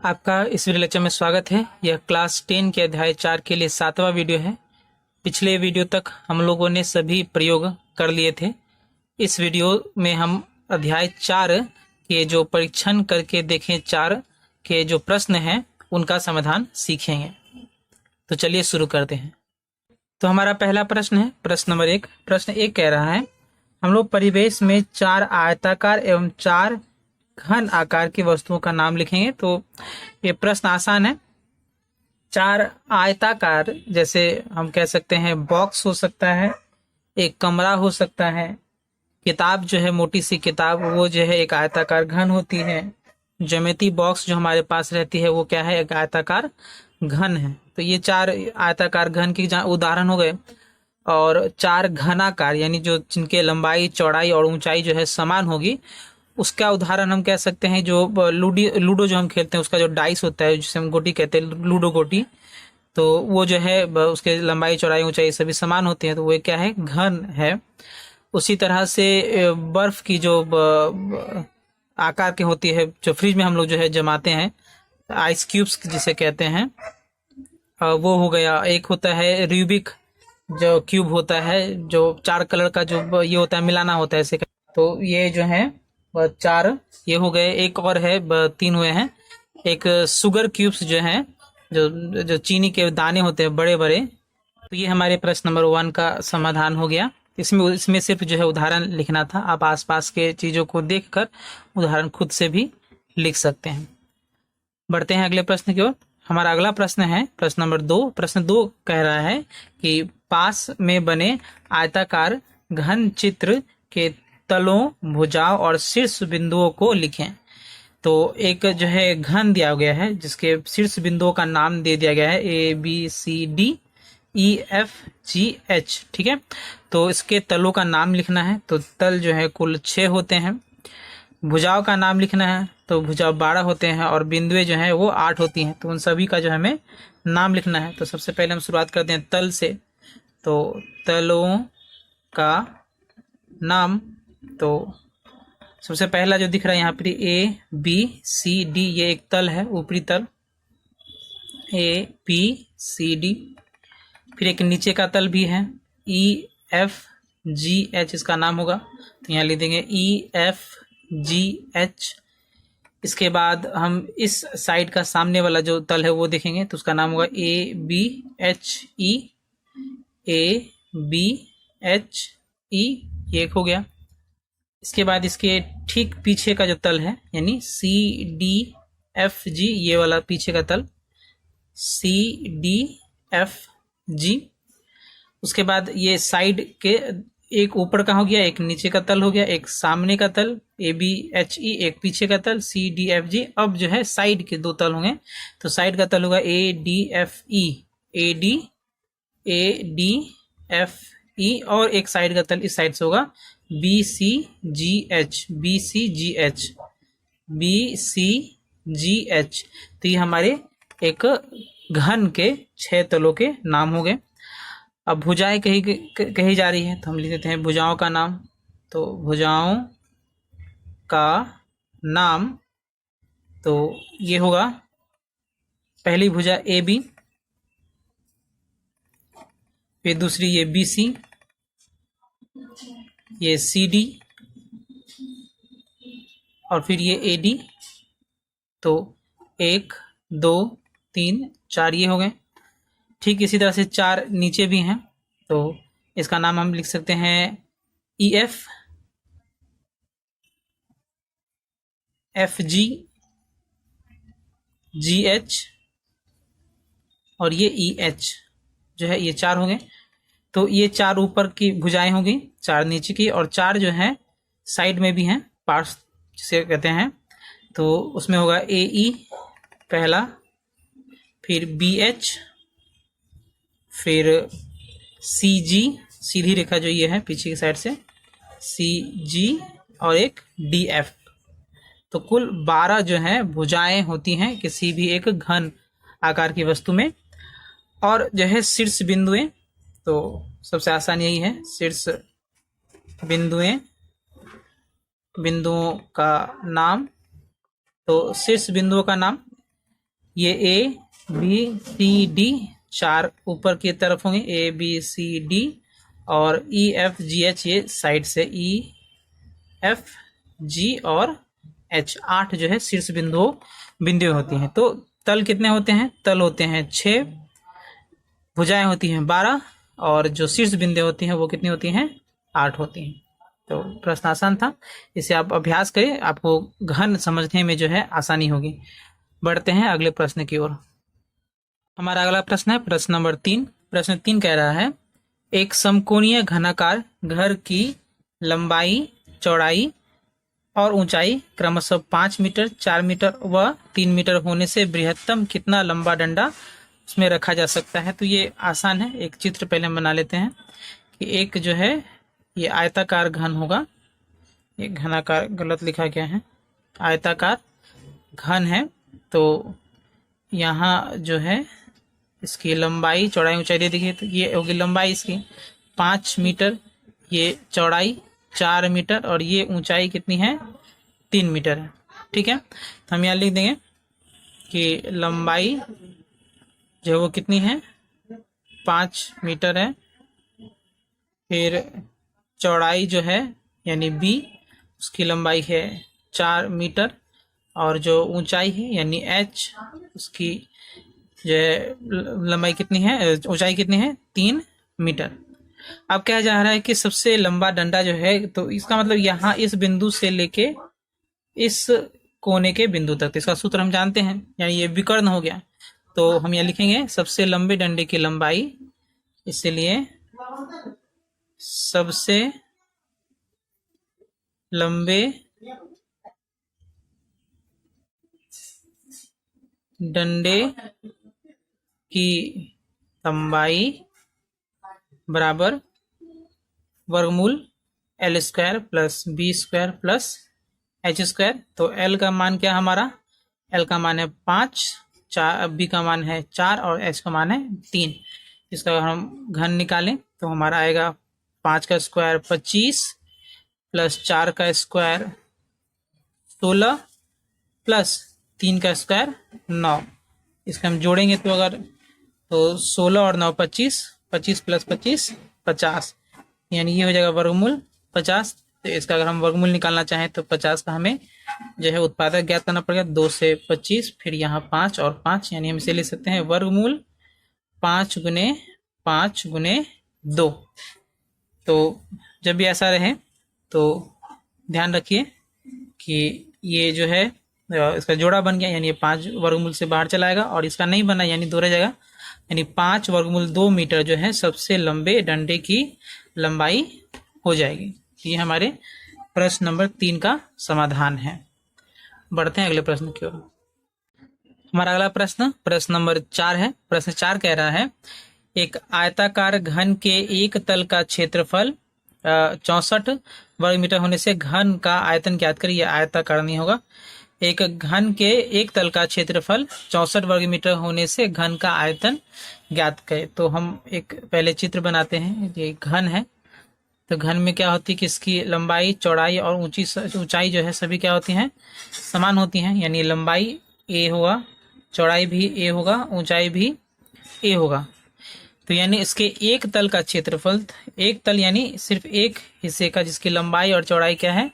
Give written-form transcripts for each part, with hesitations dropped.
आपका इस video lecture में स्वागत है। यह क्लास 10 के अध्याय 4 के लिए 7वां वीडियो है। पिछले वीडियो तक हम लोगों ने सभी प्रयोग कर लिए थे। इस वीडियो में हम अध्याय 4 के जो परीक्षण करके देखें 4 के जो प्रश्न हैं उनका समाधान सीखेंगे। तो चलिए शुरू करते हैं। तो हमारा पहला प्रश्न है प्रश्न नंबर 1। प्रश्न 1 कह रहा है हम लोग परिवेश में 4 आयताकार एवं 4 घन आकार की वस्तुओं का नाम लिखेंगे। तो ये प्रश्न आसान है। 4 आयताकार जैसे हम कह सकते हैं बॉक्स हो सकता है, एक कमरा हो सकता है, किताब जो है मोटी सी किताब वो जो है एक आयताकार घन होती है। ज्योमेट्री बॉक्स जो हमारे पास रहती है वो क्या है, एक आयताकार घन है। तो ये 4 आयताकार घन की उदाहरण हो गए। और 4 घनाकार यानी जो जिनके लंबाई चौड़ाई और ऊंचाई जो है समान होगी उसका उदाहरण हम कह सकते हैं जो लूडो जो हम खेलते हैं उसका जो डाइस होता है जिसे हम गोटी कहते हैं, लूडो गोटी। तो वो जो है उसके लंबाई चौड़ाई ऊंचाई सभी समान होती है, तो वो क्या है, घन है। उसी तरह से बर्फ की जो आकार की होती है जो फ्रिज में हम लोग जो है जमाते हैं, आइस क्यूब्स जिसे कहते हैं, वो हो गया। एक होता है रूबिक जो क्यूब होता है जो 4 कलर का जो ये होता है मिलाना होता है ऐसे। तो ये जो है 4 ये हो गए। एक और है 3 हुए हैं। एक शुगर क्यूब्स जो हैं जो चीनी के दाने होते हैं बड़े बड़े। तो ये हमारे प्रश्न नंबर 1 का समाधान हो गया। इसमें सिर्फ जो है उदाहरण लिखना था। आप आसपास के चीजों को देखकर उदाहरण खुद से भी लिख सकते हैं। बढ़ते हैं अगले प्रश्न की ओर। हमारा अगला प्रश्न है प्रश्न नंबर 2। प्रश्न 2 कह रहा है कि पास में बने आयताकार घन चित्र के तलों, भुजाओं और शीर्ष बिंदुओं को लिखें। तो एक जो है घन दिया गया है जिसके शीर्ष बिंदुओं का नाम दे दिया गया है ABCDEFGH, ठीक है। तो इसके तलों का नाम लिखना है। तो तल जो है कुल 6 होते हैं। भुजाओं का नाम लिखना है तो भुजा 12 होते हैं और बिंदुएं जो है वो 8 होती हैं। तो उन सभी का जो हमें नाम लिखना है। तो सबसे पहले हम शुरुआत करते हैं तल से। तो तलों का नाम, तो सबसे पहला जो दिख रहा है यहाँ पर ABCD, ये एक तल है, ऊपरी तल ABCD। फिर एक नीचे का तल भी है EFGH, इसका नाम होगा। तो यहाँ लिख देंगे EFGH। इसके बाद हम इस साइड का सामने वाला जो तल है वो देखेंगे तो उसका नाम होगा ABHE, ABHE, ये एक हो गया। इसके बाद इसके ठीक पीछे का जो तल है यानी CDFG, ये वाला पीछे का तल CDFG। उसके बाद ये साइड के एक ऊपर का हो गया, एक नीचे का तल हो गया, एक सामने का तल ABHE, एक पीछे का तल CDFG। अब जो है साइड के 2 तल होंगे। तो साइड का तल होगा ADFE, ADFE, और एक साइड का तल इस साइड से होगा BCGH, BCGH, BCGH। तो ये हमारे एक घन के 6 तलों के नाम हो गए। अब भुजाएं कही जा रही है तो हम लिख देते हैं भुजाओं का नाम। तो भुजाओं का नाम तो ये होगा पहली भुजा AB, फिर दूसरी ये BC, ये CD और फिर ये AD। तो 1 2 3 4 ये हो गए। ठीक इसी तरह से 4 नीचे भी हैं। तो इसका नाम हम लिख सकते हैं EF, FG, GH और ये EH जो है, ये 4 हो गए। तो ये 4 ऊपर की भुजाएं होंगी, 4 नीचे की, और 4 जो है साइड में भी हैं, पार्ट्स जिसे कहते हैं। तो उसमें होगा AE पहला, फिर BH, फिर CG, सीधी रेखा जो ये है पीछे की साइड से CG, और एक DF। तो कुल 12 जो है भुजाएं होती हैं किसी भी एक घन आकार की वस्तु में। और जो है शीर्ष बिंदुएं, तो सबसे आसान यही है, शीर्ष बिंदुओं का नाम। तो शीर्ष बिंदुओं का नाम ये ए बी सी डी, चार ऊपर की तरफ होंगे, ए बी सी डी, और ई एफ जी एच ये साइड से, ई एफ जी और एच, 8 जो है शीर्ष बिंदु होती हैं। तो तल कितने होते हैं? तल होते हैं 6, भुजाएं होती हैं 12, और जो शीर्ष बिंदु होती हैं वो कितनी होती हैं? 8 होती हैं। तो प्रश्न आसान था, इसे आप अभ्यास करें, आपको घन समझने में जो है आसानी होगी। बढ़ते हैं अगले प्रश्न की ओर। हमारा अगला प्रश्न है प्रश्न नंबर 3। प्रश्न 3 कह रहा है, एक समकोणीय घनाकार घर की लंबाई, चौड़ाई और ऊंचाई क्रमशः 5 मीटर, 4 मीटर व 3 मीटर होने से बृहत्तम कितना लंबा डंडा उसमें रखा जा सकता है? तो ये आसान है, एक चित्र पहले हम बना लेते हैं कि एक जो है ये आयताकार घन होगा, एक घनाकार गलत लिखा गया है, आयताकार घन है। तो यहाँ जो है इसकी लंबाई, चौड़ाई, ऊंचाई दे दी है। तो ये होगी लंबाई इसकी 5 मीटर, ये चौड़ाई 4 मीटर, और ये ऊंचाई कितनी है? 3 मीटर है। ठीक है, तो हम यहाँ लिख देंगे कि लंबाई जो है वो कितनी है? 5 मीटर है। फिर चौड़ाई जो है यानी बी, उसकी लंबाई है 4 मीटर, और जो ऊंचाई है यानी एच, उसकी जो है लंबाई कितनी है, ऊंचाई कितनी है? 3 मीटर। अब क्या जा रहा है कि सबसे लंबा डंडा जो है, तो इसका मतलब यहाँ इस बिंदु से लेके इस कोने के बिंदु तक, तो इसका सूत्र हम जानते हैं, यानी ये विकर्ण हो गया। तो हम यहाँ लिखेंगे सबसे लंबे डंडे की लंबाई, इसलिए सबसे लंबे डंडे की लंबाई बराबर वर्गमूल L square plus B square plus H square. तो एल का मान क्या हमारा? एल का मान है 5, बी का मान है 4 और एच का मान है 3। इसका अगर हम घन निकालें तो हमारा आएगा 5 का स्क्वायर 25 प्लस 4 का स्क्वायर 16 प्लस 3 का स्क्वायर 9। इसका हम जोड़ेंगे तो अगर तो 16 और 9 25, 25 प्लस 25 50, यानी ये हो जाएगा वर्गमूल 50। तो इसका अगर हम वर्गमूल निकालना चाहें तो 50 का हमें जो है उत्पादक ज्ञात करना पड़ेगा, 2 से 25, फिर यहाँ 5 और 5, यानी हम इसे लिख सकते हैं वर्गमूल 5 गुने 5 गुने 2। तो जब भी ऐसा रहे तो ध्यान रखिए कि ये जो है इसका जोड़ा बन गया, यानी ये 5 वर्गमूल से बाहर चलाएगा, और इसका नहीं बना यानी दो रह जाएगा, यानी 5 वर्गमूल 2 मीटर जो है सबसे लंबे डंडे की लंबाई हो जाएगी। ये हमारे प्रश्न नंबर 3 का समाधान है। बढ़ते हैं अगले प्रश्न की ओर। हमारा अगला प्रश्न नंबर 4 है। प्रश्न 4 कह रहा है, एक आयताकार घन के एक तल का क्षेत्रफल 64 वर्ग मीटर होने से घन का आयतन ज्ञात करिए। यह आयताकार नहीं होगा। एक घन के एक तल का क्षेत्रफल 64 वर्ग मीटर होने से घन का आयतन ज्ञात करें। तो हम एक पहले चित्र बनाते हैं। ये घन है, तो घन में क्या होती है कि इसकी लंबाई, चौड़ाई और ऊंचाई जो है सभी क्या होती हैं? समान होती हैं, यानी लंबाई ए होगा, चौड़ाई भी ए होगा, ऊंचाई भी ए होगा। तो यानी इसके एक तल का क्षेत्रफल, एक तल यानी सिर्फ एक हिस्से का जिसकी लंबाई और चौड़ाई क्या है?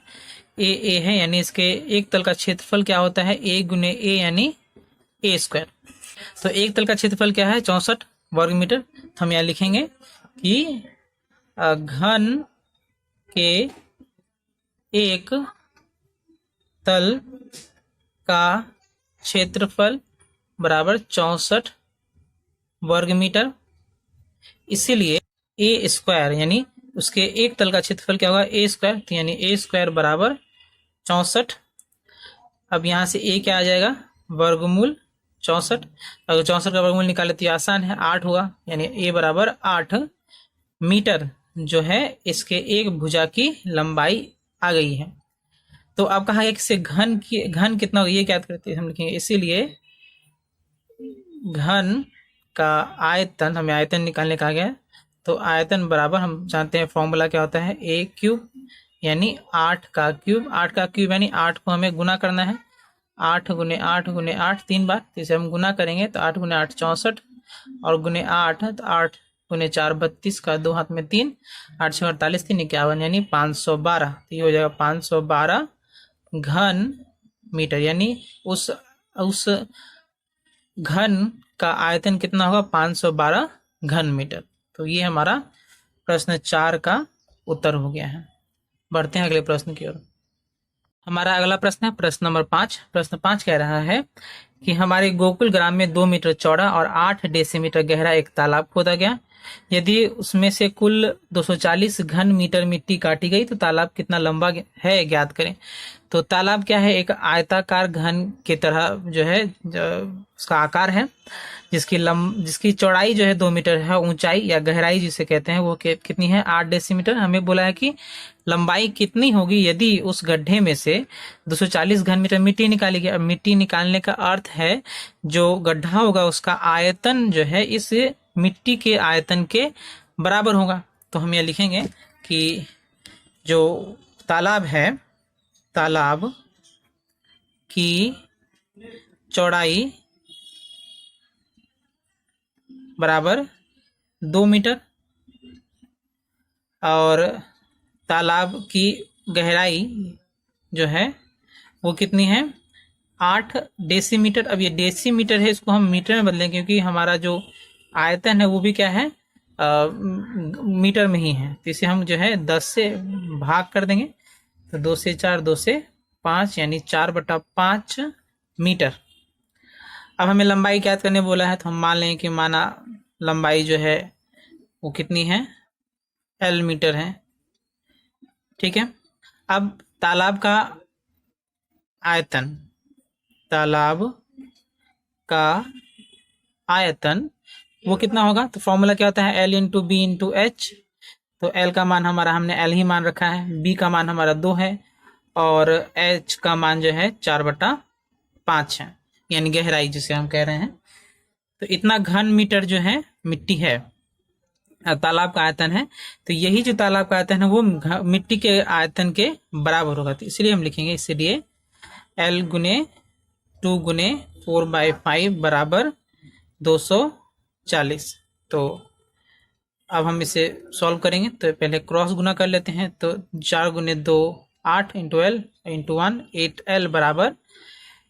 ए है, यानी इसके एक तल का क्षेत्रफल क्या होता है? ए गुने ए यानी ए स्क्वायर। तो एक तल का क्षेत्रफल क्या है? 64 वर्ग मीटर। तो हम यहाँ लिखेंगे कि घन के एक तल का क्षेत्रफल बराबर 64 वर्ग मीटर। इसीलिए ए स्क्वायर यानी उसके एक तल का क्षेत्रफल क्या होगा? ए स्क्वायर। तो यानी ए स्क्वायर बराबर 64। अब यहाँ से ए क्या आ जाएगा? वर्गमूल 64। अगर 64 का वर्गमूल निकाले तो आसान है, 8 होगा, यानी ए बराबर 8 मीटर जो है इसके एक भुजा की लंबाई आ गई है। तो अब कहा गया कि घन कितना होगा ये क्या करते हैं हम लिखेंगे। इसीलिए घन का आयतन, हमें आयतन निकालने कहा गया, तो आयतन बराबर हम जानते हैं फॉर्मूला क्या होता है? a क्यूब यानी 8 का क्यूब। 8 का क्यूब यानी 8 को हमें गुना करना है, 8 गुने 8 गुने 8 3 बार, तो इसे हम गुना करेंगे तो 8 गुने 8 64 और गुने 8 तो 8 गुने 4 32 का 2 हाथ में 3, 8 6 48 3 51 यानी 512। तो ये हो जाएगा 512 घन मीटर, यानी उस घन का आयतन कितना होगा 512 घन मीटर। तो ये हमारा प्रश्न 4 का उत्तर हो गया है। बढ़ते हैं अगले प्रश्न की ओर। हमारा अगला प्रश्न है प्रश्न नंबर 5। प्रश्न 5 कह रहा है कि हमारे गोकुल ग्राम में 2 मीटर चौड़ा और 8 डेसीमीटर गहरा एक तालाब खोदा गया। यदि उसमें से कुल 240 घन मीटर मिट्टी काटी गई तो तालाब कितना लंबा है ज्ञात करें। तो तालाब क्या है, एक आयताकार घन की तरह जो है उसका आकार है, जिसकी चौड़ाई जो है 2 मीटर है, ऊंचाई या गहराई जिसे कहते हैं वो कितनी है 8 डेसीमीटर। हमें बोला है कि लंबाई कितनी होगी यदि उस गड्ढे में से 240 घन मीटर मिट्टी निकाली गई। अब मिट्टी निकालने का अर्थ है जो गड्ढा होगा उसका आयतन जो है इस मिट्टी के आयतन के बराबर होगा। तो हम यह लिखेंगे कि जो तालाब है, तालाब की चौड़ाई बराबर 2 मीटर और तालाब की गहराई जो है वो कितनी है 8 डेसीमीटर। अब ये डेसीमीटर है, इसको हम मीटर में बदलें क्योंकि हमारा जो आयतन है वो भी क्या है मीटर में ही है। तो इसे हम जो है 10 से भाग कर देंगे, तो 2 से 4 2 से 5 यानी 4/5 मीटर। अब हमें लंबाई ज्ञात करने बोला है, तो हम मान लें कि माना लंबाई जो है वो कितनी है L मीटर है। ठीक है, अब तालाब का आयतन, तालाब का आयतन वो कितना होगा, तो फॉर्मूला क्या होता है L into B into H. तो L का मान हमारा हमने L ही मान रखा है, B का मान हमारा 2 है और H का मान जो है 4/5 है, यानी गहराई जिसे हम कह रहे हैं। तो इतना घन मीटर जो है मिट्टी है, तालाब का आयतन है। तो यही जो तालाब का आयतन है वो मिट्टी के आयतन के बराबर होगा। तो इसलिए हम लिखेंगे, इसलिए L गुने 2 गुने 4/5 बराबर 240। तो अब हम इसे सॉल्व करेंगे, तो पहले क्रॉस गुना कर लेते हैं। तो 4 गुने 2 8 इंटू L इंटू 1 8L बराबर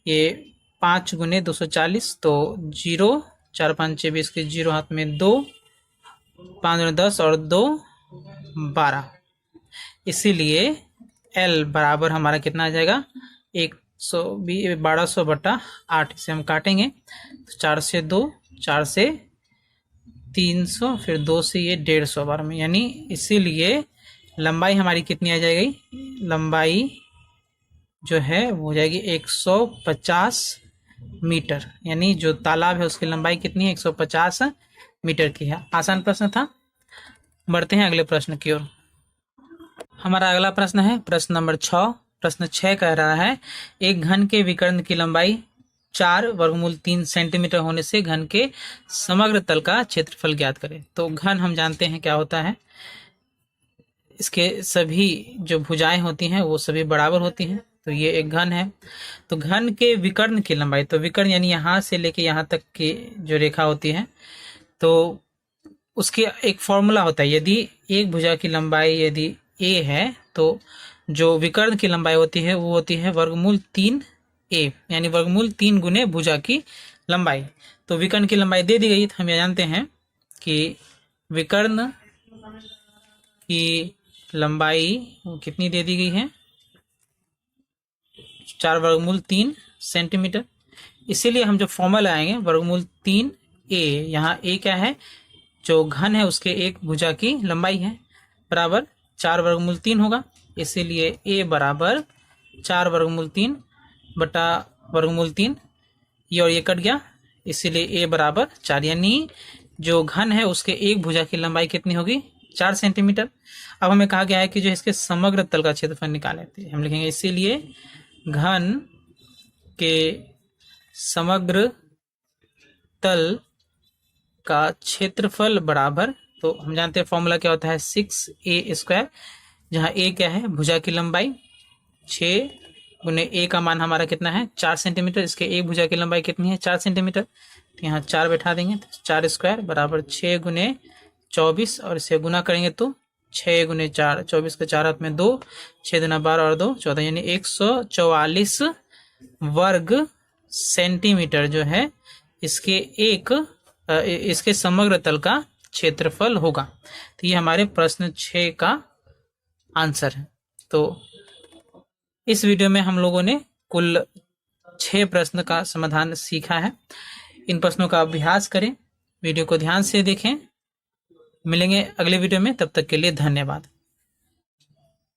ये 5 गुने 240, तो 0 4 5 6 20 के 0 हाथ में 2, 5 गुने 10 और 2 12। इसीलिए L बराबर हमारा कितना आ जाएगा 1200/8। इसे हम काटेंगे तो 4 से 2 4 से 300 फिर 2 से ये 150 बार में, यानी इसीलिए लंबाई हमारी कितनी आ जाएगी, लंबाई जो है वो हो जाएगी 150 मीटर। यानी जो तालाब है उसकी लंबाई कितनी है 150 मीटर की है। आसान प्रश्न था। बढ़ते हैं अगले प्रश्न की ओर। हमारा अगला प्रश्न है प्रश्न नंबर 6। प्रश्न 6 कह रहा है एक घन के विकर्ण की लंबाई 4 वर्गमूल 3 सेंटीमीटर होने से घन के समग्र तल का क्षेत्रफल ज्ञात करें। तो घन हम जानते हैं क्या होता है, इसके सभी जो भुजाएं होती हैं वो सभी बराबर होती हैं। तो ये एक घन है। तो घन के विकर्ण की लंबाई, तो विकर्ण यानी यहाँ से लेके यहाँ तक की जो रेखा होती है, तो उसके एक फॉर्मूला होता है। यदि एक भुजा की लंबाई यदि a है तो जो विकर्ण की लंबाई होती है वो होती है वर्गमूल 3a, यानी वर्गमूल 3 गुने भुजा की लंबाई। तो विकर्ण की लंबाई दे दी गई, तो हम ये जानते हैं कि विकर्ण की लंबाई कितनी दे दी गई है 4 वर्गमूल 3 सेंटीमीटर। इसीलिए हम जो फॉर्मूला आएंगे वर्गमूल 3a, यहाँ a क्या है जो घन है उसके एक भुजा की लंबाई है, बराबर 4 वर्गमूल 3 होगा। इसीलिए a बराबर 4 वर्गमूल 3 बटा वर्गमूल 3, ये और ये कट गया, इसीलिए a बराबर 4, यानी जो घन है उसके एक भुजा की लंबाई कितनी होगी 4 सेंटीमीटर। अब हमें कहा गया है कि जो इसके समग्र तल का क्षेत्रफल निकालें, तो हम लिखेंगे इसीलिए घन के समग्र तल का क्षेत्रफल बराबर, तो हम जानते हैं फॉर्मूला क्या होता है 6a², जहाँ a क्या है भुजा की लंबाई 6 गुने ए का मान हमारा कितना है 4 सेंटीमीटर। इसके एक भुजा की लंबाई कितनी है 4 सेंटीमीटर, तो यहाँ 4 बैठा देंगे तो 4 स्क्वायर बराबर 6 गुने 24 और इसे गुना करेंगे तो 6 गुने 4, 24 के 4 हाथ में 2, 6 दुना 12 और 2 14, यानी 144 वर्ग सेंटीमीटर जो है इसके समग्र तल का क्षेत्रफल होगा। तो ये हमारे प्रश्न 6 का आंसर है। तो इस वीडियो में हम लोगों ने कुल 6 प्रश्न का समाधान सीखा है। इन प्रश्नों का अभ्यास करें, वीडियो को ध्यान से देखें। मिलेंगे अगले वीडियो में, तब तक के लिए धन्यवाद।